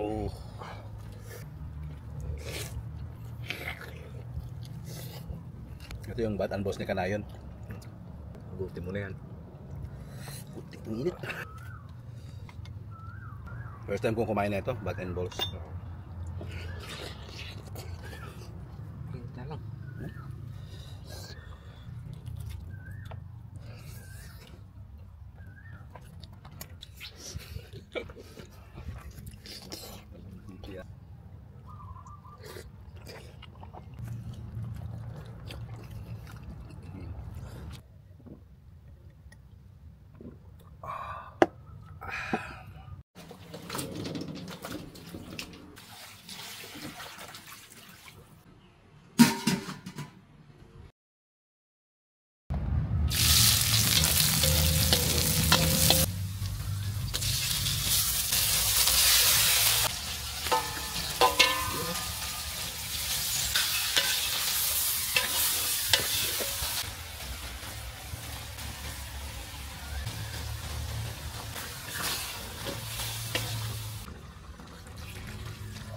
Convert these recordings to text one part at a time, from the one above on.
Oh. Ito yung bat and boss ni Kanayon. Agutin mo na yan. Putik ng init. First time kong kumain na ito, bat and balls. Init na lang.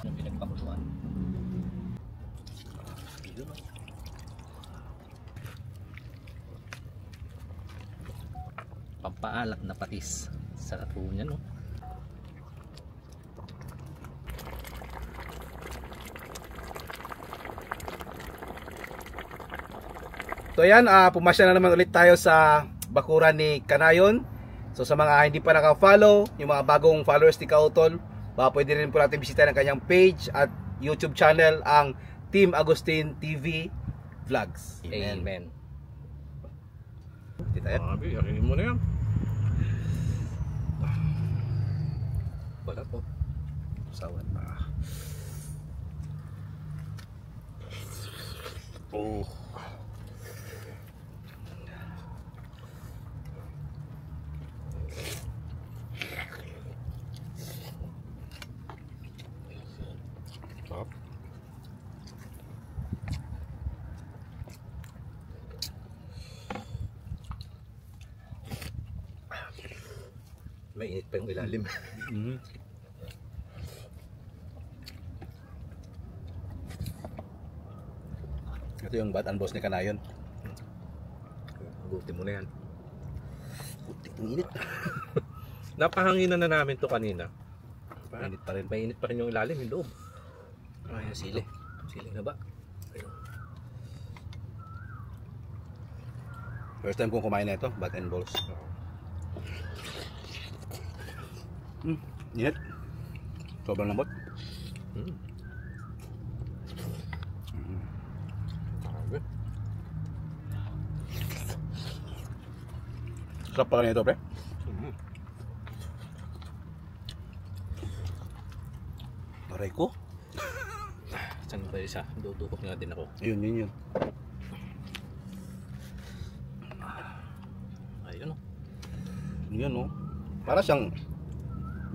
Pinagpakuluan. Pampaalak na patis. Sarap po niya, no? So ayan, pumasya na naman ulit tayo sa bakuran ni Kanayon. So sa mga hindi pa naka-follow, yung mga bagong followers ni Kautol, pwede rin po natin bisita ng kanyang page at YouTube channel, ang Team Agustin TV Vlogs. Amen. Dito tayo. Sabi, yakinin mo na yan. Wala po. Sawan pa. Oh. Sarap. May init pa yung ilalim. Ito yung bat and boss ni Kanayon. Agutin mo na yan. Putik ng init. Napahanginan na namin to kanina. Init pa rin. Mainit pa rin yung ilalim, yung loob. Ay, sili. Sili na ba? Ayun. First time kong kumain na ito, bat and balls. Init. Sobrang lambot. Grabe. Sarap pala nito, pre. Aray ko. Saan ba isa? Dudukot nga din ako. Yun. Ayun o. Yun, no. Para siyang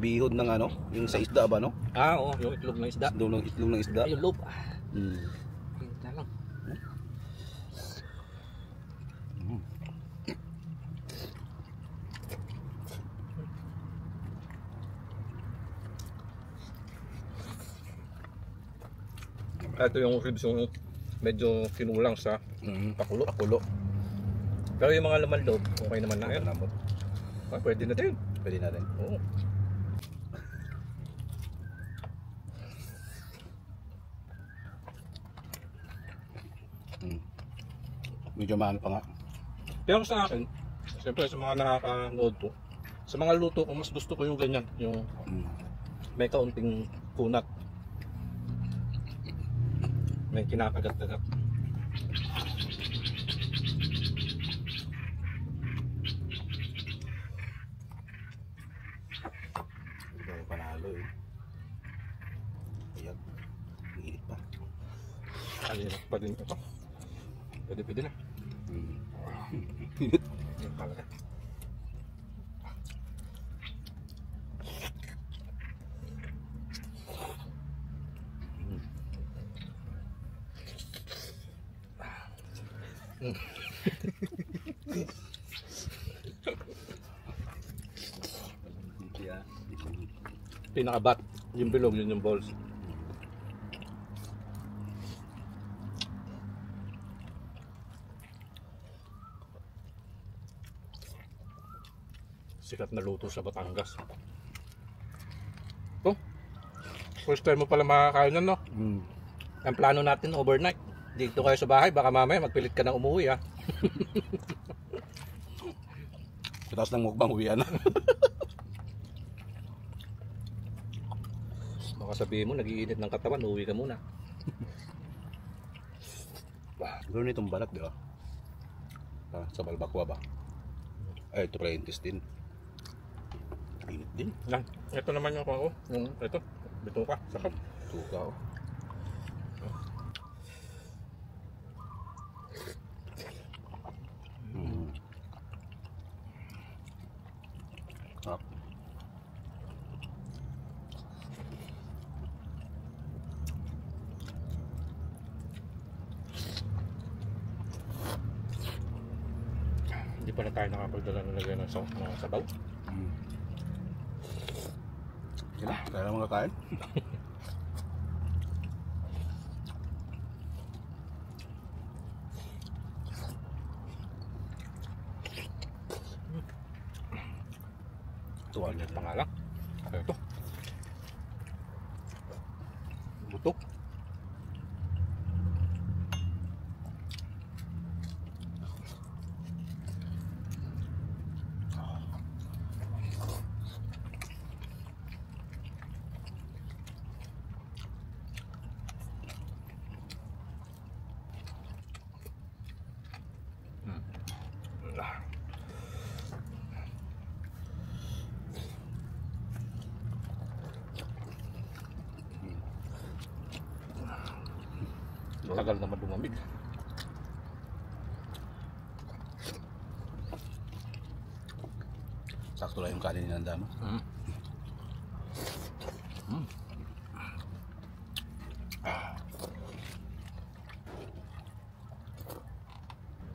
bihod ng ano, yung sa isda ba, no? Oo, yung itlog ng isda. Doon ng itlog ng isda. Ay, yung loob. Mm. Init na lang. Ito yung ribs yung medyo kinulang sa pakulo. Pero yung mga laman loob, okay naman na yan. Pwede na din. Pwede na rin. Oo. Medyo mahal pa nga. Pero sa akin, siyempre sa mga nakaka-load ko, sa mga luto ko, mas gusto ko yung ganyan, yung may kaunting kunat. May kinakagat-kagat. Ito yung panalo eh. Ayan. Init pa. Alirap pa din ito. Pwede na. Init. Yung talaga. Pinakabat. Yung bilog, yun yung balls. Sikat na luto sa Batangas. Ito, first time mo pala makakain yan, no? Ang plano natin overnight. Dito kayo sa bahay, baka mamaya magpilit ka ng umuwi, ha? Tapos ng mukbang uwian na. Baka sabihin mo, nagiinit ng katawan, uwi ka muna. Ganoon itong balat, di ba? Sa balbakwa ba? Ay, ito pala yung intestine. Init din. Yan, ito naman yung ako, yung ito, bituka, sakap. Tuka, oh. Hindi pa na tayo nakapagdala ng lagay ng mga sabaw. Sila, kaya naman kakain. Tuwal niya pa nga lang. Ito. Butok. Tagal naman lumamig. Sakto lang yung kanin ng damo.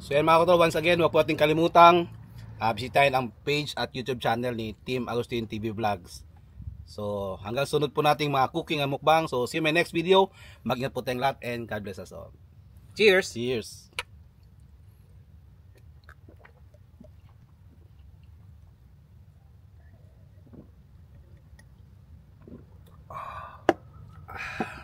So yan mga kutol, once again, huwag po ating kalimutang bisitahin ang page at YouTube channel ni Team Agustin TV Vlogs. So hanggang sunod po nating mga cooking and mukbang. So see you in my next video. Mag-ingat po tayong lahat and God bless us all. Cheers! Cheers! Ah.